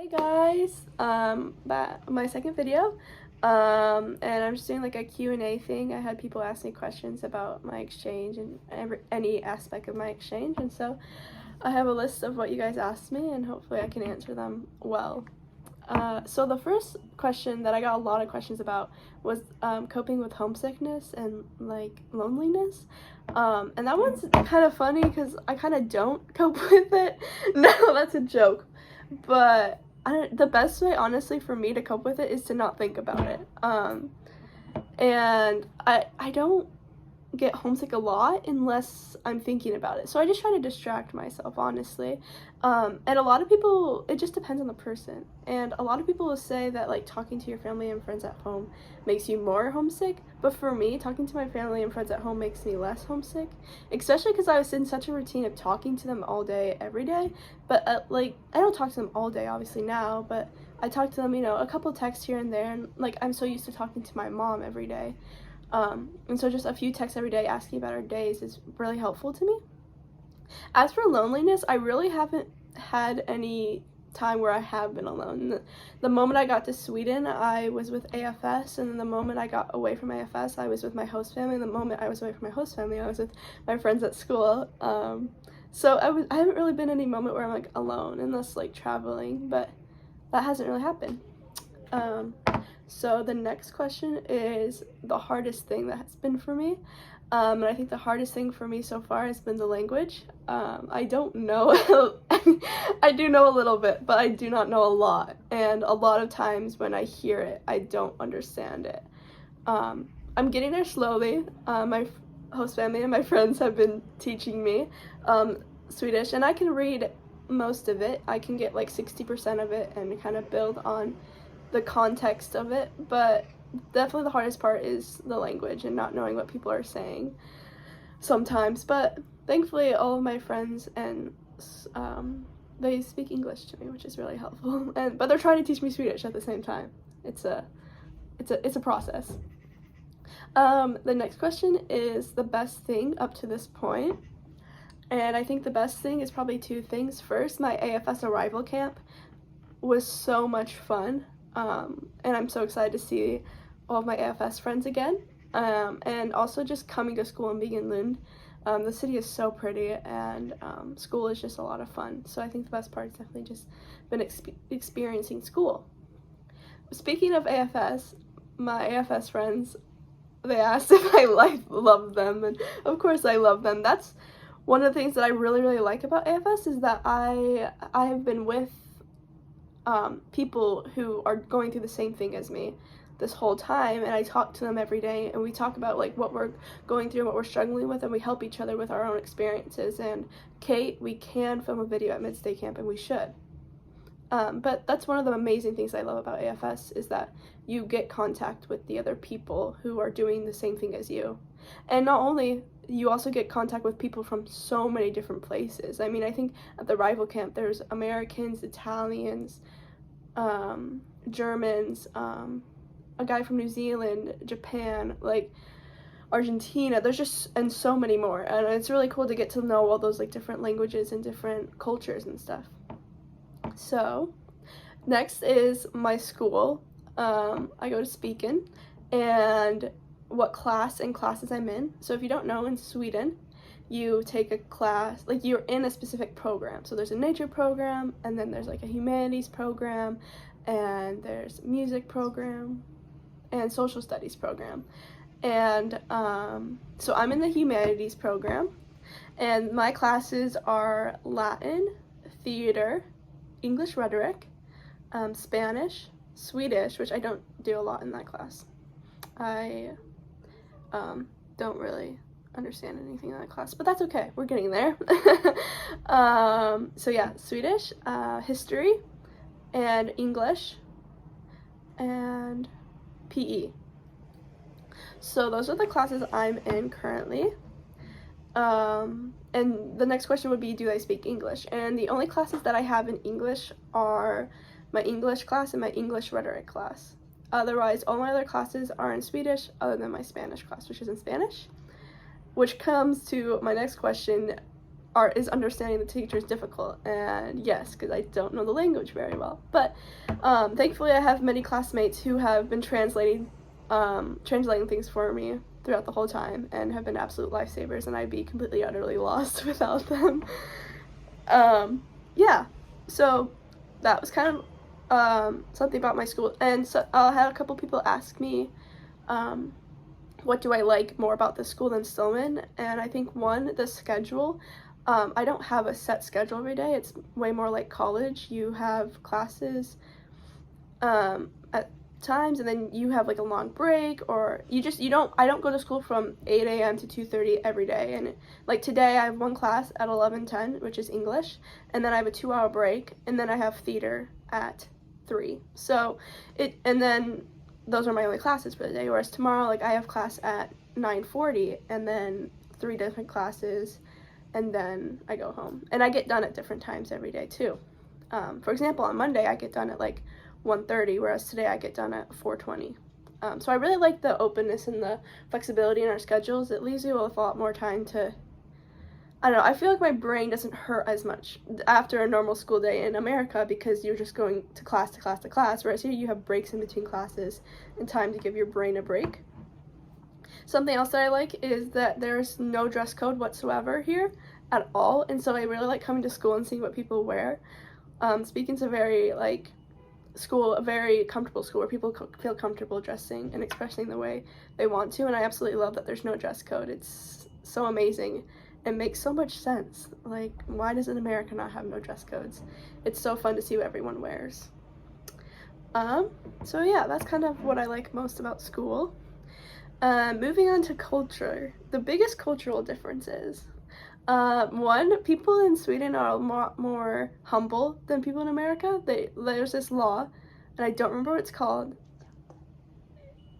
Hey guys, my second video, and I'm just doing like a Q&A thing. I had people ask me questions about my exchange and any aspect of my exchange, and so I have a list of what you guys asked me, and hopefully I can answer them well. So the first question that I got a lot of questions about was coping with homesickness and like loneliness, and that one's kind of funny because I kind of don't cope with it. No, that's a joke. But the best way, honestly, for me to cope with it is to not think about it. And I don't get homesick a lot unless I'm thinking about it. So I just try to distract myself, honestly. And a lot of people, it just depends on the person. And a lot of people will say that like talking to your family and friends at home makes you more homesick. But for me, talking to my family and friends at home makes me less homesick, especially because I was in such a routine of talking to them all day, every day. But like, I don't talk to them all day, obviously now, but I talk to them, a couple texts here and there. And like, I'm so used to talking to my mom every day. And so just a few texts every day asking about our days is really helpful to me. As for loneliness, I really haven't had any time where I have been alone. The moment I got to Sweden, I was with AFS, and then the moment I got away from AFS, I was with my host family, and the moment I was away from my host family, I was with my friends at school. So I haven't really been any moment where I'm like alone, unless like traveling, but that hasn't really happened. So the next question is the hardest thing that has been for me. And I think the hardest thing for me so far has been the language. I don't know, I do know a little bit, but I do not know a lot. And a lot of times when I hear it, I don't understand it. I'm getting there slowly. My host family and my friends have been teaching me Swedish, and I can read most of it. I can get like 60% of it and kind of build on the context of it, but definitely the hardest part is the language and not knowing what people are saying sometimes. But thankfully all of my friends and they speak English to me, which is really helpful, but they're trying to teach me Swedish at the same time. It's a process. The next question is the best thing up to this point, and I think the best thing is probably two things. First, my AFS arrival camp was so much fun. And I'm so excited to see all of my AFS friends again, and also just coming to school and being in Lund. The city is so pretty, and school is just a lot of fun, so I think the best part has definitely just been experiencing school. Speaking of AFS, my AFS friends, they asked if I love them, and of course I love them. That's one of the things that I really like about AFS, is that I have been with people who are going through the same thing as me this whole time, and I talk to them every day, and we talk about like what we're going through and what we're struggling with, and we help each other with our own experiences. And Kate, we can film a video at Midstay Camp, and we should. But that's one of the amazing things I love about AFS, is that you get contact with the other people who are doing the same thing as you. And not only, you also get contact with people from so many different places. I mean, I think at the rival camp there's Americans, Italians, Germans, a guy from New Zealand, Japan, like Argentina. There's just, and so many more. And it's really cool to get to know all those like different languages and different cultures and stuff. So next is my school. I go to Speakin', and what class and classes I'm in. So if you don't know, in Sweden you take a class, like you're in a specific program. So there's a nature program, and then there's like a humanities program, and there's music program and social studies program. And so I'm in the humanities program, and my classes are Latin, theater, English rhetoric, Spanish, Swedish, which I don't do a lot in that class. I don't really understand anything in that class, but that's okay, we're getting there. So yeah, Swedish, history, and English, and PE. So those are the classes I'm in currently. And the next question would be, do I speak English? And the only classes that I have in English are my English class and my English rhetoric class. Otherwise, all my other classes are in Swedish, other than my Spanish class, which is in Spanish. Which comes to my next question, is understanding the teacher is difficult, and yes, because I don't know the language very well. But thankfully, I have many classmates who have been translating things for me throughout the whole time and have been absolute lifesavers, and I'd be completely utterly lost without them. Yeah, so that was kind of something about my school. And so I had a couple people ask me what do I like more about this school than Stillman, and I think one, the schedule. I don't have a set schedule every day. It's way more like college. You have classes at times, and then you have like a long break, or I don't go to school from 8 a.m. to 2:30 every day. And like today I have one class at 11:10, which is English, and then I have a 2-hour break, and then I have theater at 3. So and then those are my only classes for the day. Whereas tomorrow, like, I have class at 9:40, and then 3 different classes, and then I go home. And I get done at different times every day too. For example, on Monday I get done at like 1:30, whereas today I get done at 4:20. So I really like the openness and the flexibility in our schedules. It leaves you with a lot more time to, I don't know, I feel like my brain doesn't hurt as much after a normal school day in America, because you're just going to class to class to class, whereas here you have breaks in between classes and time to give your brain a break. Something else that I like is that there's no dress code whatsoever here at all, and so I really like coming to school and seeing what people wear. Speaking's a very a very comfortable school where people feel comfortable dressing and expressing the way they want to, and I absolutely love that there's no dress code. It's so amazing. It makes so much sense. Like, why does America not have no dress codes? It's so fun to see what everyone wears. So yeah, that's kind of what I like most about school. Moving on to culture, the biggest cultural differences. One, people in Sweden are a lot more humble than people in America. There's this law, and I don't remember what it's called.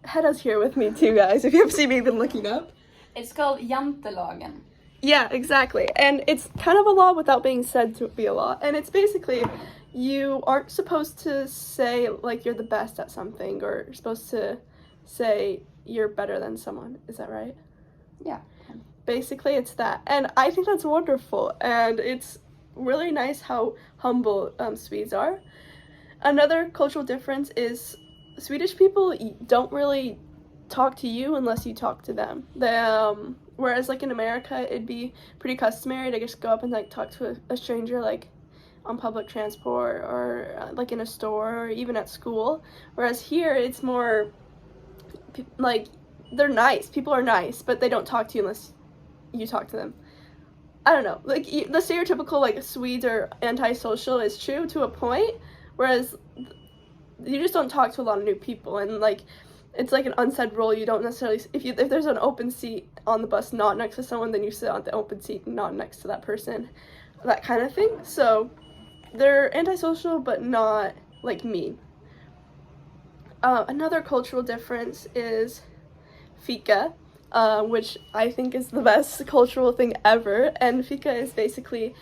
Hedda's here with me too, guys, if you have seen me been looking up. It's called jantelagen. Yeah, exactly. And it's kind of a law without being said to be a law. And it's basically, you aren't supposed to say, like, you're the best at something, or you're supposed to say you're better than someone. Is that right? Yeah. Basically, it's that. And I think that's wonderful. And it's really nice how humble Swedes are. Another cultural difference is Swedish people don't really talk to you unless you talk to them. Whereas like in America, it'd be pretty customary to just go up and like talk to a stranger, like on public transport, or like in a store, or even at school. Whereas here, it's more like, they're nice. People are nice, but they don't talk to you unless you talk to them. I don't know. Like, the stereotypical like Swedes are antisocial is true to a point, whereas you just don't talk to a lot of new people, and like, it's like an unsaid rule. You don't necessarily, if there's an open seat on the bus not next to someone, then you sit on the open seat not next to that person, that kind of thing. So they're antisocial, but not like mean. Another cultural difference is fika, which I think is the best cultural thing ever. And fika is basically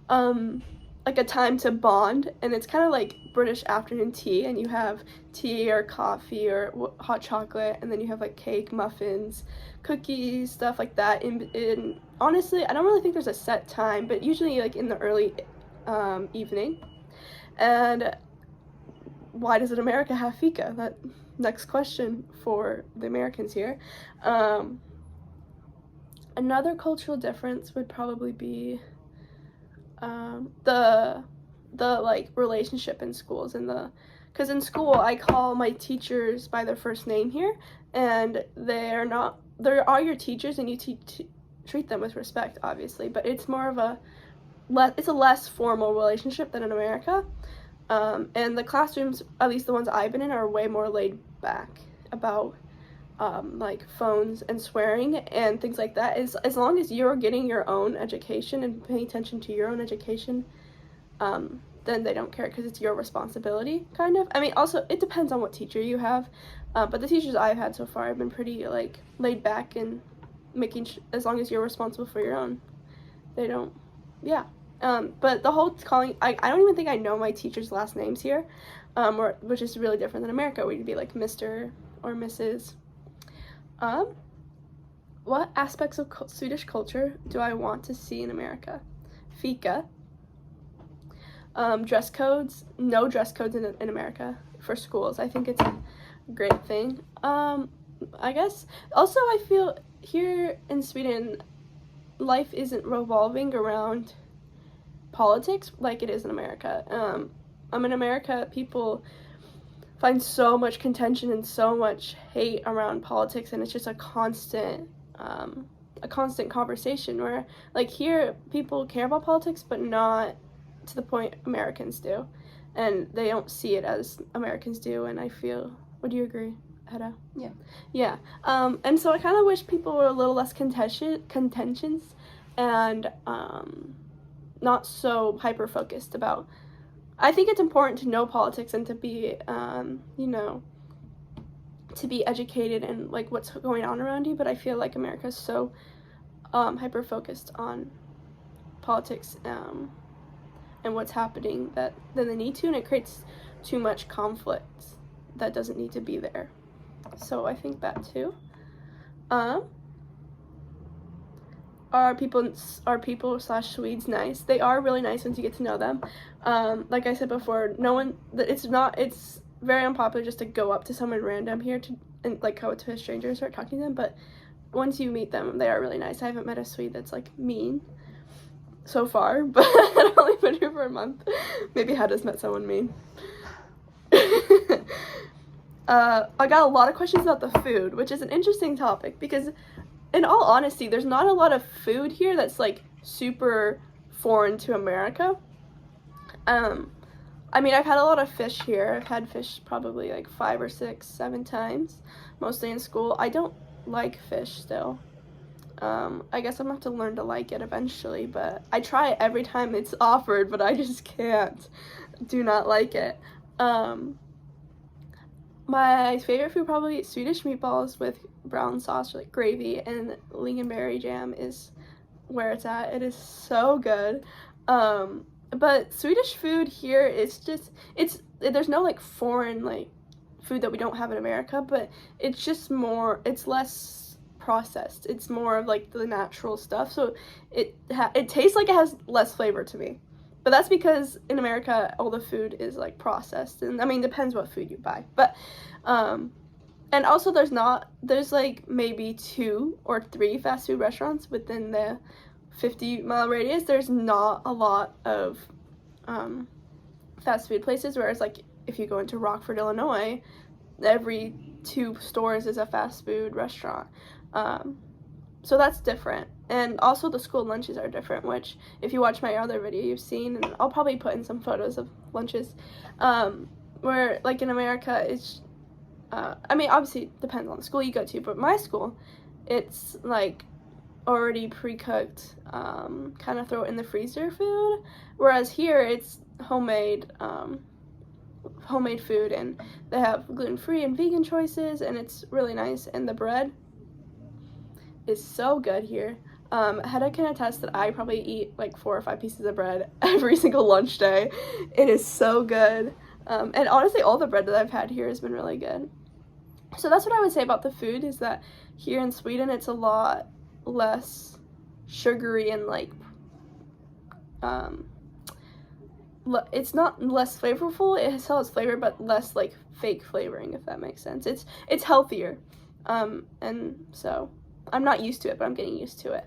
like a time to bond, and it's kind of like British afternoon tea, and you have tea or coffee or hot chocolate, and then you have like cake, muffins, cookies, stuff like that. In honestly, I don't really think there's a set time, but usually like in the early evening. And why doesn't America have fika? That next question for the Americans here. Another cultural difference would probably be the like relationship in schools, and because in school I call my teachers by their first name here, and they are your teachers, and you treat them with respect, obviously, but it's more of it's a less formal relationship than in America. And the classrooms, at least the ones I've been in, are way more laid back about like phones and swearing and things like that. As long as you're getting your own education and paying attention to your own education, then they don't care, because it's your responsibility, kind of. I mean, also, it depends on what teacher you have, but the teachers I've had so far have been pretty, like, laid back and making as long as you're responsible for your own, they don't, yeah. But the whole calling, I don't even think I know my teachers' last names here, which is really different than America, where you'd be like Mr. or Mrs. What aspects of Swedish culture do I want to see in America? fika. Dress codes, no dress codes in America for schools. I think it's a great thing. I guess also I feel here in Sweden, life isn't revolving around politics like it is in America. In America, people find so much contention and so much hate around politics, and it's just a constant conversation where, like, here people care about politics, but not to the point Americans do, and they don't see it as Americans do. And I feel, would you agree, Hedda? Yeah. And so I kind of wish people were a little less contentious and not so hyper focused about. I think it's important to know politics and to be to be educated and like what's going on around you, but I feel like America's so hyper focused on politics and what's happening that than they need to, and it creates too much conflict that doesn't need to be there. So I think that too. Are people / Swedes nice? They are really nice once you get to know them. Like I said before, it's very unpopular just to go up to someone random here and like go to a stranger and start talking to them, but once you meet them, they are really nice. I haven't met a Swede that's like mean so far, but I've only been here for a month. Maybe Hedda's met someone mean. I got a lot of questions about the food, which is an interesting topic because, in all honesty, there's not a lot of food here that's like super foreign to America. I mean, I've had a lot of fish here. I've had fish probably like 5 or 6, 7 times, mostly in school. I don't like fish still. I guess I'm gonna have to learn to like it eventually, but I try it every time it's offered, but I just can't. Do not like it. My favorite food, probably Swedish meatballs with brown sauce or like gravy, and lingonberry jam is where it's at. It is so good. But Swedish food here is just, there's no like foreign like food that we don't have in America, but it's just more, it's less processed. It's more of like the natural stuff, so it tastes like it has less flavor to me. But that's because in America all the food is like processed, and I mean depends what food you buy. But and also there's like maybe 2 or 3 fast food restaurants within the 50-mile radius. There's not a lot of fast food places, whereas like if you go into Rockford, Illinois, every 2 stores is a fast food restaurant. So that's different. And also the school lunches are different, which if you watch my other video you've seen, and I'll probably put in some photos of lunches, where like in America it's I mean obviously it depends on the school you go to, but my school, it's like already pre-cooked, kind of throw it in the freezer food, whereas here it's homemade food, and they have gluten-free and vegan choices, and it's really nice, and the bread is so good here. Hedda can attest that I probably eat like 4 or 5 pieces of bread every single lunch day. It is so good. And honestly, all the bread that I've had here has been really good. So that's what I would say about the food, is that here in Sweden, it's a lot less sugary and like, it's not less flavorful, it still has flavor, but less like fake flavoring, if that makes sense. It's healthier. And so I'm not used to it, but I'm getting used to it.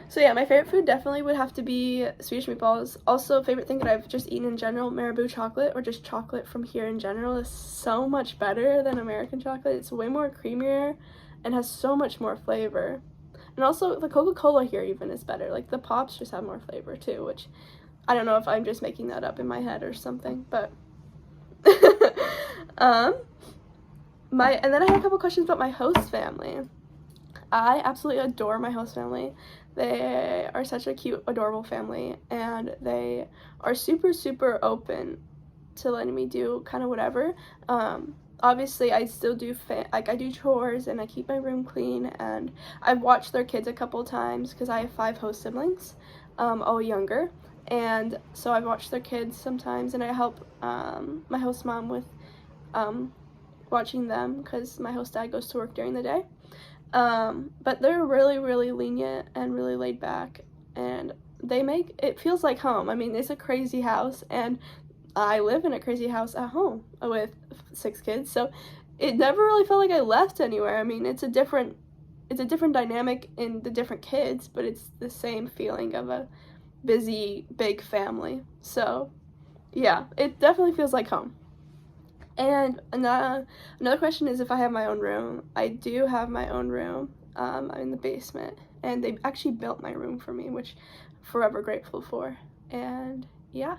So yeah, my favorite food definitely would have to be Swedish meatballs. Also, favorite thing that I've just eaten in general, Marabou chocolate, or just chocolate from here in general, is so much better than American chocolate. It's way more creamier and has so much more flavor. And also, the Coca-Cola here even is better. Like, the Pops just have more flavor too, which I don't know if I'm just making that up in my head or something, but and then I had a couple questions about my host family. I absolutely adore my host family. They are such a cute, adorable family, and they are super, super open to letting me do kind of whatever. Obviously, I still do I do chores, and I keep my room clean, and I've watched their kids a couple times because I have 5 host siblings, all younger, and so I've watched their kids sometimes, and I help my host mom with watching them because my host dad goes to work during the day. But they're really, really lenient and really laid back, and it feels like home. I mean, it's a crazy house, and I live in a crazy house at home with 6 kids, so it never really felt like I left anywhere. I mean, it's a different dynamic in the different kids, but it's the same feeling of a busy, big family. So, yeah, it definitely feels like home. And another question is if I have my own room. I do have my own room. I'm in the basement, and they actually built my room for me, which I'm forever grateful for. And yeah.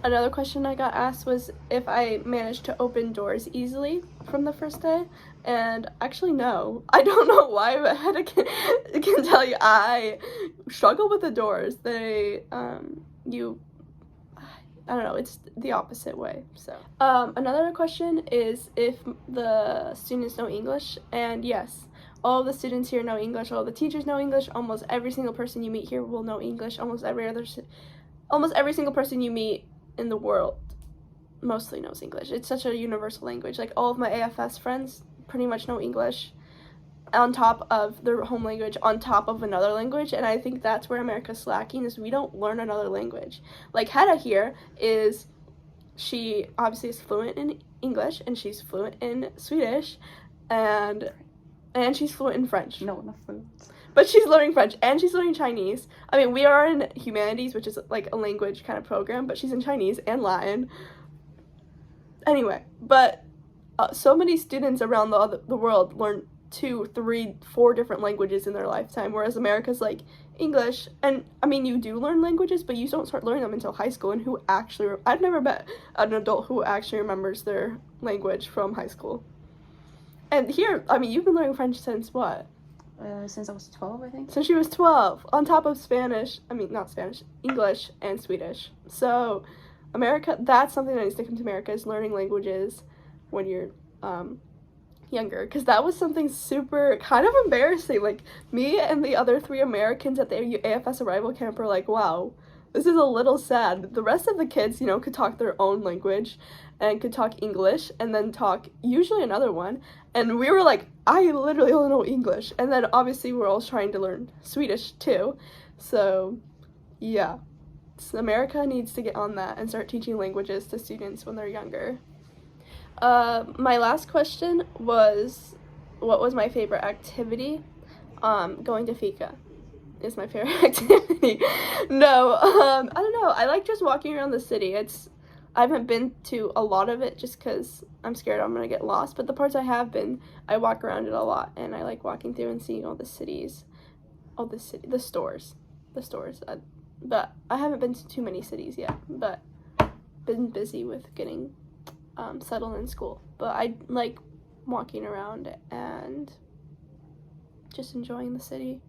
Another question I got asked was if I managed to open doors easily from the first day, and actually no. I don't know why, but I can tell you I struggle with the doors. I don't know, it's the opposite way. So another question is if the students know English, and yes, all the students here know English, all the teachers know English, almost every single person you meet here will know English, almost every single person you meet in the world mostly knows English. It's such a universal language. Like, all of my AFS friends pretty much know English on top of their home language, on top of another language, and I think that's where America's lacking, is we don't learn another language. Like, Hedda here she obviously is fluent in English, and she's fluent in Swedish, and she's fluent in French. No, not fluent. But she's learning French, and she's learning Chinese. I mean, we are in humanities, which is like a language kind of program, but she's in Chinese and Latin. Anyway, but so many students around the world learn 2, 3, 4 different languages in their lifetime, whereas America's like English. And I mean, you do learn languages, but you don't start learning them until high school. And I've never met an adult who actually remembers their language from high school. And here, I mean, you've been learning French since what? Since I was 12, I think. Since she was 12, on top of English and Swedish. So America, that's something that needs to come to America, is learning languages when you're younger, because that was something super kind of embarrassing. Like, me and the other 3 Americans at the AFS arrival camp were like, wow, this is a little sad. The rest of the kids, could talk their own language and could talk English and then talk usually another one, and we were like, I literally only know English. And then obviously we're all trying to learn Swedish too. So yeah, America needs to get on that and start teaching languages to students when they're younger. My last question was, what was my favorite activity? Going to Fika is my favorite activity. No, I don't know. I like just walking around the city. I haven't been to a lot of it just because I'm scared I'm going to get lost. But the parts I have been, I walk around it a lot. And I like walking through and seeing the stores. But I haven't been to too many cities yet. But been busy with getting settled in school. But I like walking around and just enjoying the city.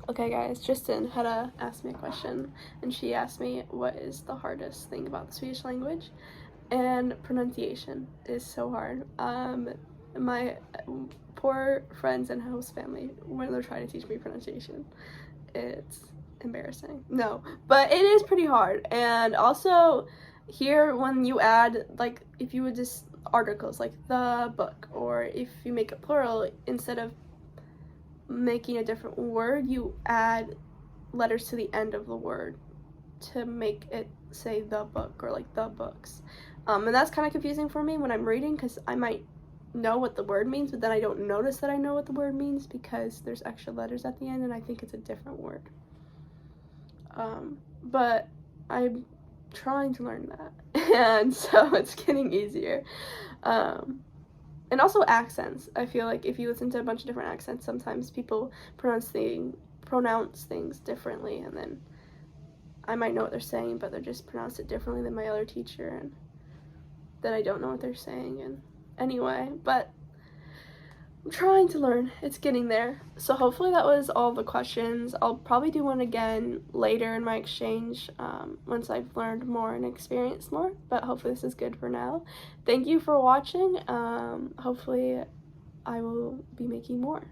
Okay guys, Tristan had asked me a question, and she asked me what is the hardest thing about the Swedish language, and pronunciation is so hard. My poor friends and host family, when they're trying to teach me pronunciation, it's embarrassing. No, but it is pretty hard. And also here, when you add, like, if you would just articles like the book, or if you make it plural, instead of making a different word, you add letters to the end of the word to make it say the book, or like the books. And that's kind of confusing for me when I'm reading, because I might know what the word means, but then I don't notice that I know what the word means because there's extra letters at the end and I think it's a different word. But I'm trying to learn that, and so it's getting easier. And also accents. I feel like if you listen to a bunch of different accents, sometimes people pronounce things differently, and then I might know what they're saying, but they're just pronounced it differently than my other teacher, and then I don't know what they're saying. And anyway, but I'm trying to learn. It's getting there. So hopefully that was all the questions. I'll probably do one again later in my exchange once I've learned more and experienced more, but hopefully this is good for now. Thank you for watching. Hopefully I will be making more.